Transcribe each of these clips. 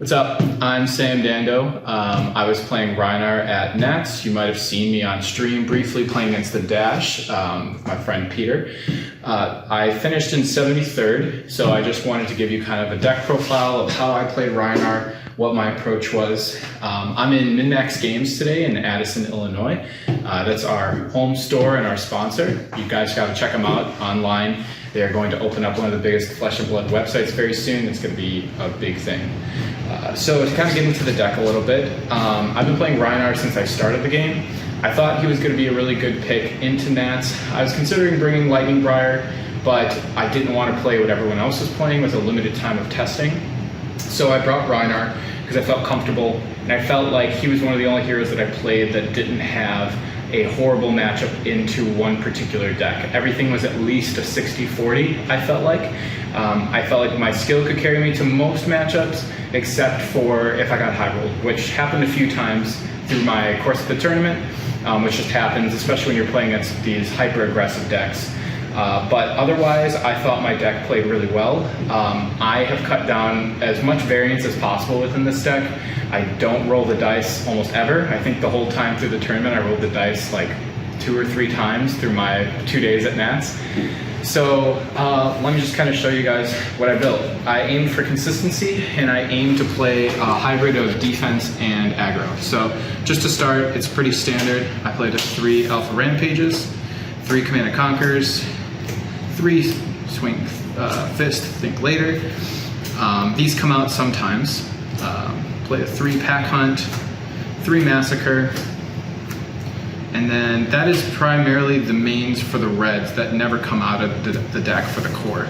What's up? I'm Sam Dando. I was playing Rhinar at Nats. You might have seen me on stream briefly playing against the Dash, my friend Peter. I finished in 73rd, so I just wanted to give you kind of a deck profile of how I played Rhinar, what my approach was. I'm in Min-Max Games today in Addison, Illinois. That's our home store and our sponsor. You guys got to check them out online. They're going to open up one of the biggest Flesh and Blood websites very soon. It's going to be a big thing. So to kind of get into the deck a little bit, I've been playing Rhinar since I started the game. I thought he was going to be a really good pick into Nats. I was considering bringing Lightning Briar, but I didn't want to play what everyone else was playing with a limited time of testing. So I brought Rhinar because I felt comfortable, and I felt like he was one of the only heroes that I played that didn't have a horrible matchup into one particular deck. Everything was at least a 60-40, I felt like. I felt like my skill could carry me to most matchups, except for if I got high rolled, which happened a few times through my course of the tournament, which just happens, especially when you're playing against these hyper-aggressive decks. But otherwise, I thought my deck played really well. I have cut down as much variance as possible within this deck. I don't roll the dice almost ever. I think the whole time through the tournament, I rolled the dice like 2 or 3 times through my 2 days at Nats. So let me just kind of show you guys what I built. I aimed for consistency, and I aimed to play a hybrid of defense and aggro. So just to start, it's pretty standard. I played 3 Alpha Rampages, 3 Command and Conquers, 3 Swing Fist, Think Later. These come out sometimes. Play a 3 Pack Hunt, 3 Massacre, and then that is primarily the mains for the reds that never come out of the deck for the core.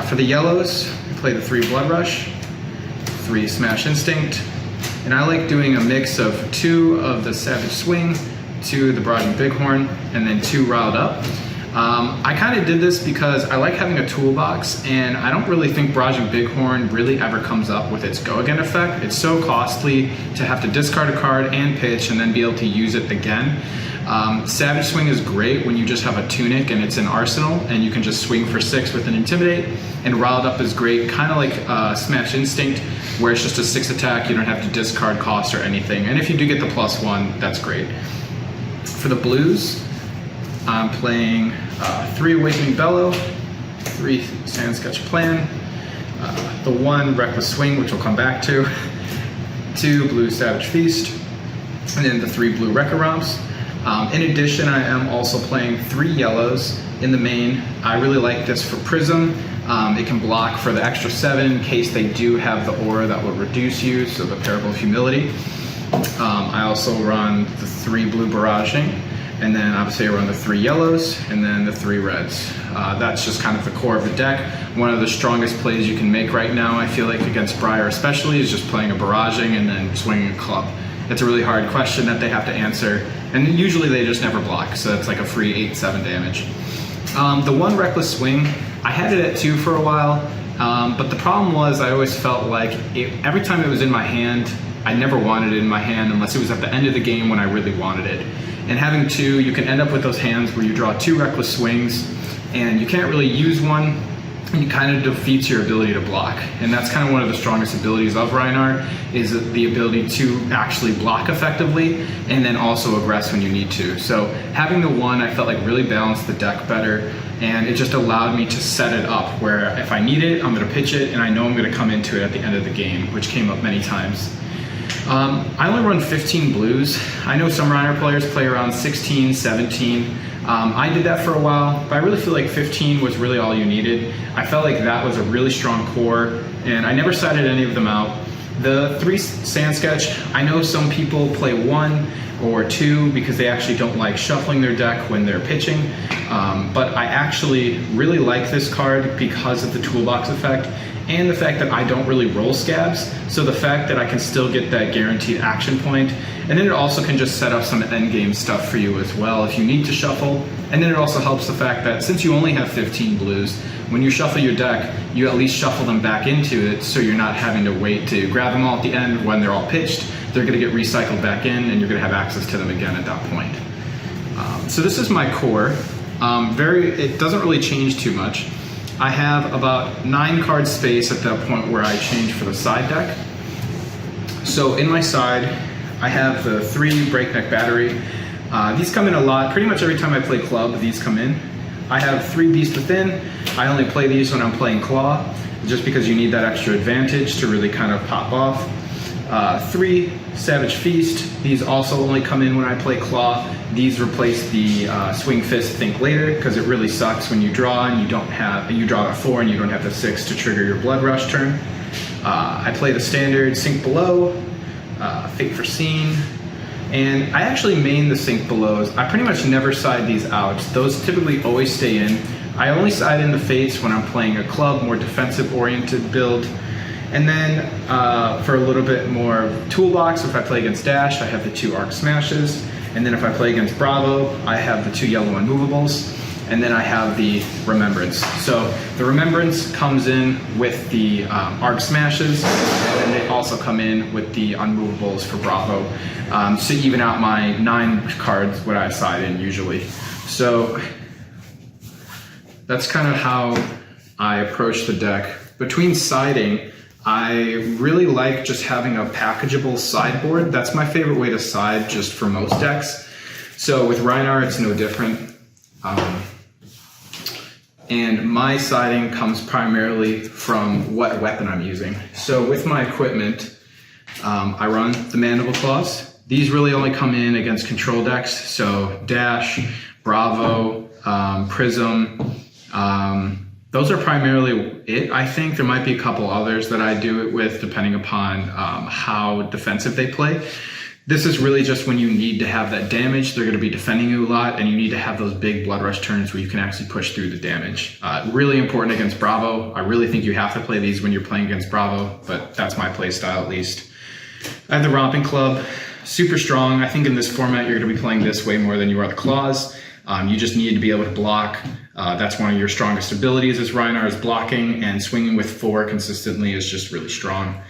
For the yellows, I play the 3 Blood Rush, 3 Smash Instinct, and I like doing a mix of 2 of the Savage Swing, 2 of the Barraging Bighorn, and then 2 Riled Up. I kind of did this because I like having a toolbox, and I don't really think Barraging Bighorn really ever comes up with its go again effect. It's so costly to have to discard a card and pitch and then be able to use it again. Savage Swing is great when you just have a Tunic and it's an arsenal and you can just swing for 6 with an Intimidate, and Riled Up is great, kind of like Smash Instinct, where it's just a 6 attack, you don't have to discard cost or anything, and if you do get the +1, that's great. For the blues, I'm playing 3 Awakening Bellow, 3 Sand Sketch Plan, the 1 Reckless Swing, which we'll come back to, 2 Blue Savage Feast, and then the 3 Blue Wrecker Romps. In addition, I am also playing 3 yellows in the main. I really like this for Prism. It can block for the extra 7 in case they do have the aura that will reduce you, so the Parable of Humility. I also run the 3 Blue Barraging, and then obviously I run the 3 yellows, and then the 3 reds. That's just kind of the core of the deck. One of the strongest plays you can make right now, I feel like, against Briar especially, is just playing a Barraging and then swinging a club. It's a really hard question that they have to answer, and usually they just never block, so it's like a free 8-7 damage. The 1 Reckless Swing, I had it at 2 for a while, but the problem was I always felt like every time it was in my hand, I never wanted it in my hand unless it was at the end of the game when I really wanted it. And having 2, you can end up with those hands where you draw 2 Reckless Swings and you can't really use one, and it kind of defeats your ability to block. And that's kind of one of the strongest abilities of Rhinar, is the ability to actually block effectively and then also aggress when you need to. So having the 1, I felt like really balanced the deck better, and it just allowed me to set it up where if I need it, I'm going to pitch it, and I know I'm going to come into it at the end of the game, which came up many times. I only run 15 blues. I know some Rhinar players play around 16, 17. I did that for a while, but I really feel like 15 was really all you needed. I felt like that was a really strong core, and I never sided any of them out. The 3 Sand Sketch, I know some people play 1 or 2 because they actually don't like shuffling their deck when they're pitching, but I actually really like this card because of the toolbox effect and the fact that I don't really roll scabs, so the fact that I can still get that guaranteed action point, and then it also can just set up some endgame stuff for you as well if you need to shuffle. And then it also helps the fact that since you only have 15 blues, when you shuffle your deck, you at least shuffle them back into it, so you're not having to wait to grab them all at the end when they're all pitched. They're going to get recycled back in, and you're going to have access to them again at that point. So this is my core. It doesn't really change too much. I have about 9 card space at that point where I change for the side deck. So in my side, I have the 3 Breakneck Battery. These come in a lot. Pretty much every time I play club, these come in. I have 3 Beast Within. I only play these when I'm playing Claw, just because you need that extra advantage to really kind of pop off. 3 Savage Feast. These also only come in when I play Claw. These replace the Swing Fist Think Later, because it really sucks when you draw and you draw a 4 and you don't have the 6 to trigger your Blood Rush turn. I play the standard Sink Below, Fate Foreseen, and I actually main the Sink Belows. I pretty much never side these out. Those typically always stay in. I only side in the Fates when I'm playing a club, more defensive-oriented build. And then for a little bit more toolbox, if I play against Dash, I have the 2 Arc Smashes. And then if I play against Bravo, I have the 2 Yellow Unmovables. And then I have the Remembrance. So the Remembrance comes in with the Arc Smashes, and then they also come in with the Unmovables for Bravo to even out my 9 cards what I side in usually. So that's kind of how I approach the deck. Between siding, I really like just having a packageable sideboard. That's my favorite way to side just for most decks. So with Rhinar, it's no different. And my siding comes primarily from what weapon I'm using. So with my equipment, I run the Mandible Claws. These really only come in against control decks. So Dash, Bravo, Prism, those are primarily it. I think there might be a couple others that I do it with depending upon how defensive they play. This is really just when you need to have that damage. They're going to be defending you a lot, and you need to have those big Blood Rush turns where you can actually push through the damage. Really important against Bravo. I really think you have to play these when you're playing against Bravo, but that's my play style at least. I have the Romping Club. Super strong. I think in this format you're going to be playing this way more than you are the Claws. You just need to be able to block. That's one of your strongest abilities as Rhinar, is blocking, and swinging with 4 consistently is just really strong.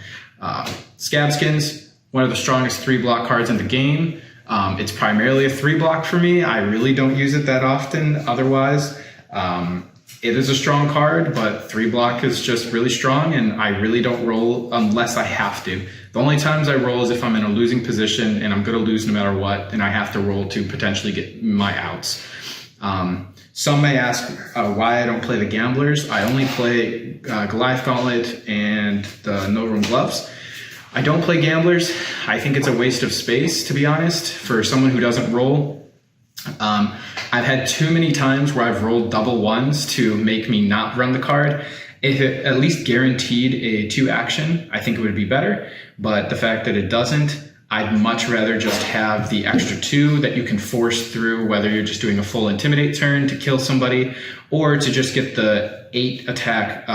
Scabskins. One of the strongest 3-block cards in the game. It's primarily a 3-block for me. I really don't use it that often otherwise. It is a strong card, but 3-block is just really strong, and I really don't roll unless I have to. The only times I roll is if I'm in a losing position and I'm going to lose no matter what, and I have to roll to potentially get my outs. Some may ask why I don't play the Gamblers. I only play Goliath Gauntlet and the No Room Gloves. I don't play Gamblers. I think it's a waste of space, to be honest, for someone who doesn't roll. I've had too many times where I've rolled double 1s to make me not run the card. If it at least guaranteed a 2 action, I think it would be better. But the fact that it doesn't, I'd much rather just have the extra 2 that you can force through, whether you're just doing a full Intimidate turn to kill somebody, or to just get the 8 attack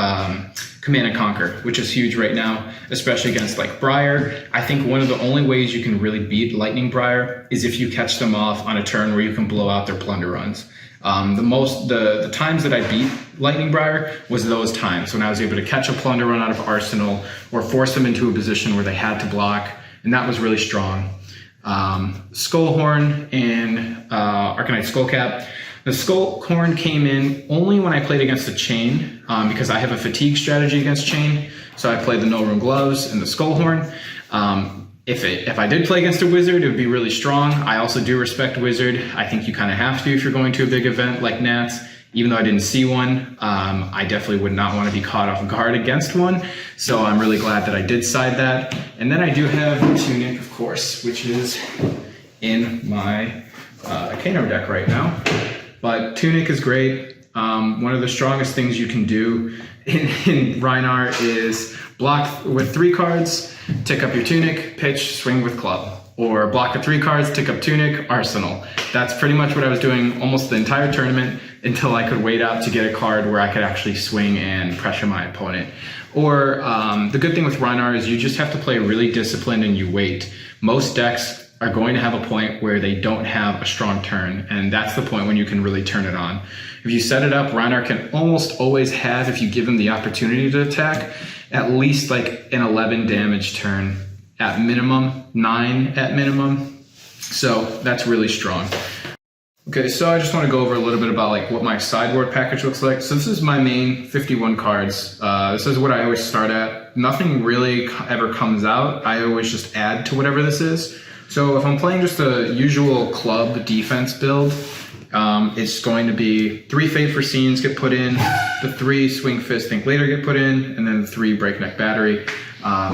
Command and Conquer, which is huge right now, especially against like Briar. I think one of the only ways you can really beat Lightning Briar is if you catch them off on a turn where you can blow out their plunder runs. The times that I beat Lightning Briar was those times when I was able to catch a plunder run out of Arsenal or force them into a position where they had to block, and that was really strong. Skullhorn and Arcanite Skullcap. The Skullhorn came in only when I played against the Chain, because I have a fatigue strategy against Chain, so I played the No Room Gloves and the Skullhorn. If I did play against a Wizard, it would be really strong. I also do respect Wizard. I think you kind of have to if you're going to a big event like Nats. Even though I didn't see one, I definitely would not want to be caught off guard against one. So I'm really glad that I did side that. And then I do have Tunic, of course, which is in my Kano deck right now. But Tunic is great. One of the strongest things you can do in Rhinar is block with 3 cards, tick up your Tunic, pitch, swing with Club. Or block with 3 cards, tick up Tunic, Arsenal. That's pretty much what I was doing almost the entire tournament until I could wait out to get a card where I could actually swing and pressure my opponent. Or the good thing with Rhinar is you just have to play really disciplined and you wait. Most decks are going to have a point where they don't have a strong turn, and that's the point when you can really turn it on. If you set it up, Rhinar can almost always have, if you give him the opportunity to attack, at least like an 11 damage turn at minimum, 9 at minimum. So that's really strong. Okay, so I just want to go over a little bit about like what my sideboard package looks like. So this is my main 51 cards. This is what I always start at. nothing really ever comes out. I always just add to whatever this is. So if I'm playing just a usual club defense build, it's going to be 3 Fate for Scenes get put in, the 3 Swing Fist Think Later get put in, and then the 3 Breakneck Battery.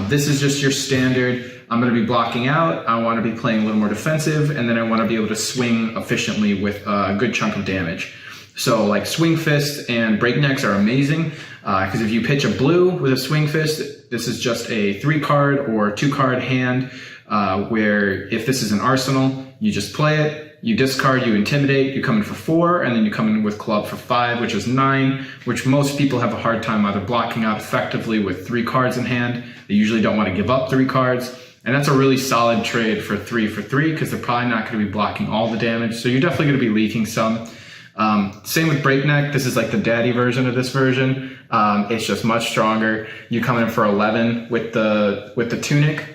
This is just your standard. I'm going to be blocking out, I want to be playing a little more defensive, and then I want to be able to swing efficiently with a good chunk of damage. So like Swing Fist and Breaknecks are amazing, because if you pitch a blue with a Swing Fist, this is just a 3-card or 2-card hand, where if this is an arsenal, you just play it, you discard, you intimidate, you come in for 4, and then you come in with club for 5, which is 9, which most people have a hard time either blocking out effectively with 3 cards in hand. They usually don't want to give up 3 cards. And that's a really solid trade for 3 for 3, because they're probably not going to be blocking all the damage. So you're definitely going to be leaking some. Same with Breakneck. This is like the daddy version of this version. It's just much stronger. You come in for 11 with the Tunic.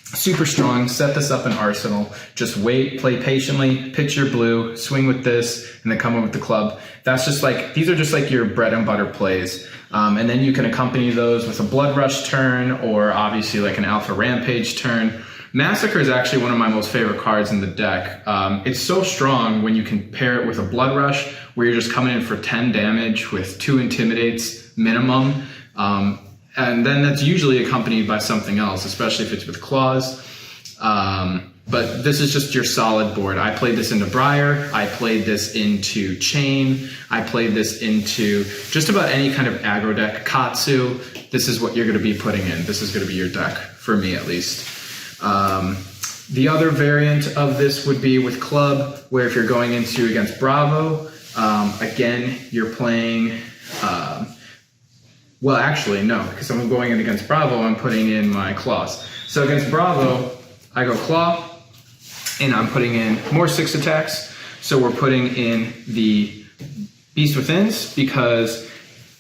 Super strong. Set this up in Arsenal. Just wait, play patiently, pitch your blue, swing with this, and then come in with the club. That's just like, these are just like your bread and butter plays. And then you can accompany those with a Blood Rush turn, or obviously like an Alpha Rampage turn. Massacre is actually one of my most favorite cards in the deck. It's so strong when you can pair it with a Blood Rush, where you're just coming in for 10 damage with 2 Intimidates minimum. And then that's usually accompanied by something else, especially if it's with Claws. But this is just your solid board. I played this into Briar, I played this into Chain, I played this into just about any kind of aggro deck. Katsu, this is what you're going to be putting in. This is going to be your deck, for me at least. The other variant of this would be with Club, where if you're going into against Bravo, again, you're playing... well, actually, no, because I'm going in against Bravo, I'm putting in my Claws. So against Bravo, I go Claw, and I'm putting in more 6 attacks. So we're putting in the Beast Withins, because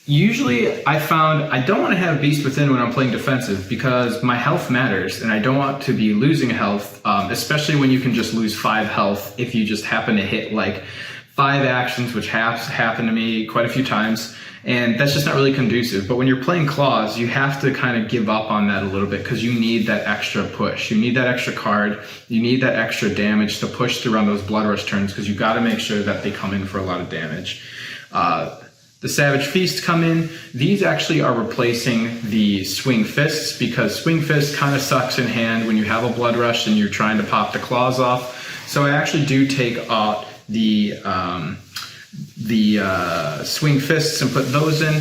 usually I found I don't want to have Beast Within when I'm playing defensive, because my health matters, and I don't want to be losing health, especially when you can just lose 5 health if you just happen to hit like 5 actions, which has happened to me quite a few times. And that's just not really conducive. But when you're playing Claws, you have to kind of give up on that a little bit, because you need that extra push. You need that extra card. You need that extra damage to push through on those Blood Rush turns, because you got to make sure that they come in for a lot of damage. The Savage Feast come in. These actually are replacing the Swing Fists, because Swing Fist kind of sucks in hand when you have a Blood Rush and you're trying to pop the Claws off. So I actually do take out the Swing Fists and put those in.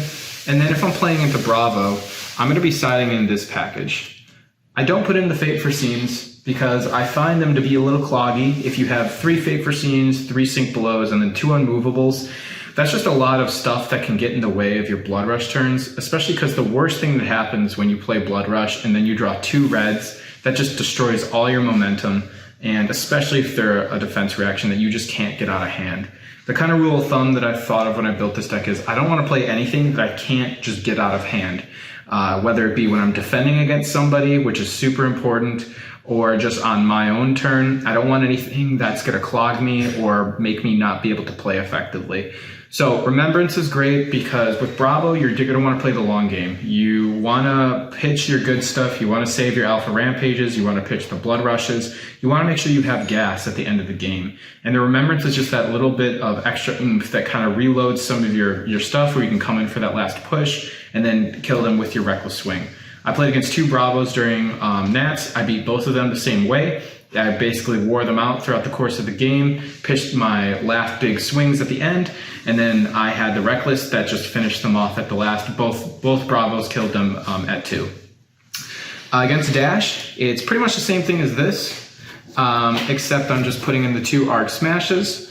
And then if I'm playing into Bravo, I'm going to be siding in this package. I don't put in the Fate for Scenes, because I find them to be a little cloggy. If you have 3 Fate for Scenes, 3 Sink Belows, and then 2 Unmovables, that's just a lot of stuff that can get in the way of your Blood Rush turns, especially because the worst thing that happens when you play Blood Rush and then you draw 2 reds, that just destroys all your momentum, and especially if they're a defense reaction that you just can't get out of hand. The kind of rule of thumb that I've thought of when I built this deck is I don't want to play anything that I can't just get out of hand, whether it be when I'm defending against somebody, which is super important, or just on my own turn. I don't want anything that's going to clog me or make me not be able to play effectively. So Remembrance is great, because with Bravo, you're going to want to play the long game. You want to pitch your good stuff. You want to save your Alpha Rampages. You want to pitch the Blood Rushes. You want to make sure you have gas at the end of the game. And the Remembrance is just that little bit of extra oomph that kind of reloads some of your stuff, where you can come in for that last push and then kill them with your Reckless Swing. I played against 2 Bravos during Nats. I beat both of them the same way. I basically wore them out throughout the course of the game, pitched my last big swings at the end, and then I had the Reckless that just finished them off at the last. Both Bravos killed them at 2. Against Dash, it's pretty much the same thing as this, except I'm just putting in the 2 Arc Smashes.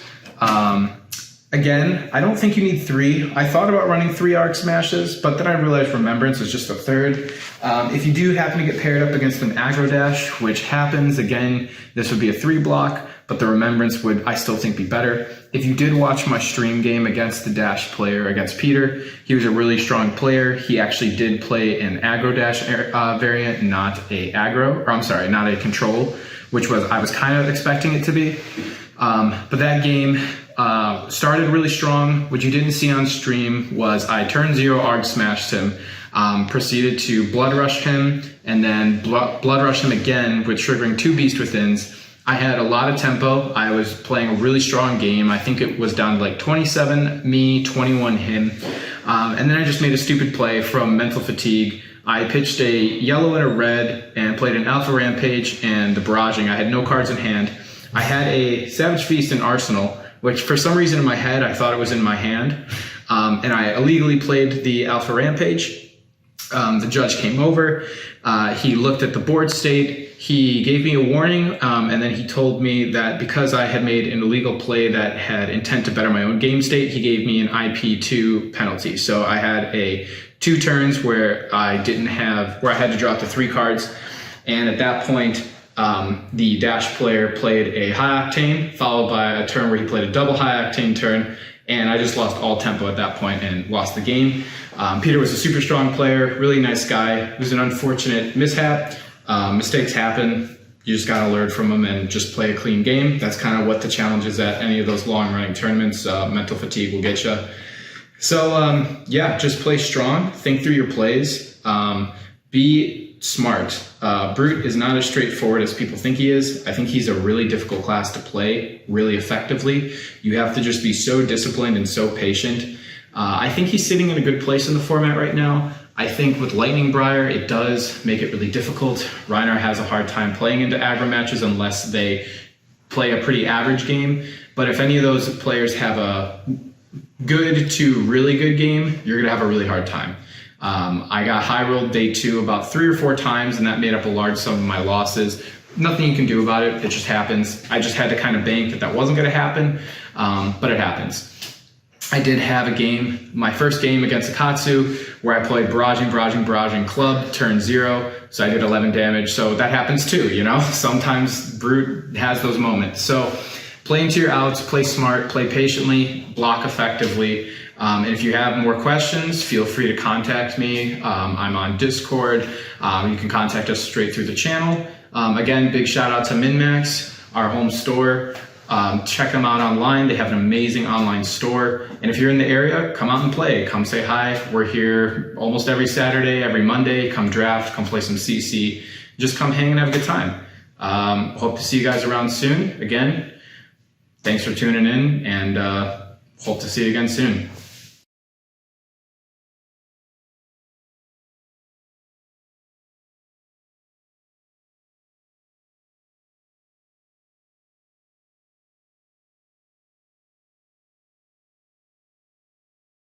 Again, I don't think you need 3. I thought about running 3 Arc Smashes, but then I realized Remembrance is just a 3rd. If you do happen to get paired up against an aggro dash, which happens, again, this would be a 3 block, but the Remembrance would, I still think, be better. If you did watch my stream game against the dash player, against Peter, he was a really strong player. He actually did play an aggro dash variant, not a control, which I was kind of expecting it to be. But that game started really strong. What you didn't see on stream was I turn 0 Arc Smashed him. Proceeded to Blood Rush him, and then Blood Rush him again with triggering 2 Beast Withins. I had a lot of tempo. I was playing a really strong game. I think it was down to like 27 me, 21 him. And then I just made a stupid play from mental fatigue. I pitched a yellow and a red and played an Alpha Rampage and the barraging. I had no cards in hand. I had a Savage Feast in Arsenal, which for some reason in my head I thought it was in my hand. And I illegally played the Alpha Rampage. The judge came over, he looked at the board state, he gave me a warning, and then he told me that because I had made an illegal play that had intent to better my own game state, he gave me an IP2 penalty. So I had 2 turns where I had to drop the 3 cards, and at that point, the Dash player played a High Octane, followed by a turn where he played a double High Octane turn, and I just lost all tempo at that point and lost the game. Peter was a super strong player, really nice guy. It was an unfortunate mishap. Mistakes happen. You just gotta learn from them and just play a clean game. That's kind of what the challenge is at any of those long running tournaments. Mental fatigue will get you. So yeah, just play strong, think through your plays, be smart. Brute is not as straightforward as people think he is. I think he's a really difficult class to play really effectively. You have to just be so disciplined and so patient. I think he's sitting in a good place in the format right now. I think with Lightning Briar, it does make it really difficult. Rhinar has a hard time playing into aggro matches unless they play a pretty average game. But if any of those players have a good to really good game, you're gonna have a really hard time. I got high rolled day 2 about 3 or 4 times, and that made up a large sum of my losses. Nothing you can do about it, it just happens. I just had to kind of bank that wasn't gonna happen, but it happens. I did have a game, my first game against Akatsu, where I played barraging club, turn 0, so I did 11 damage, so that happens too, you know? Sometimes Brute has those moments. So play into your outs, play smart, play patiently, block effectively. And if you have more questions, feel free to contact me. I'm on Discord. You can contact us straight through the channel. Again, big shout out to MinMax, our home store. Check them out online. They have an amazing online store. And if you're in the area, come out and play. Come say hi. We're here almost every Saturday, every Monday. Come draft, come play some CC. Just come hang and have a good time. Hope to see you guys around soon. Again, thanks for tuning in, and hope to see you again soon.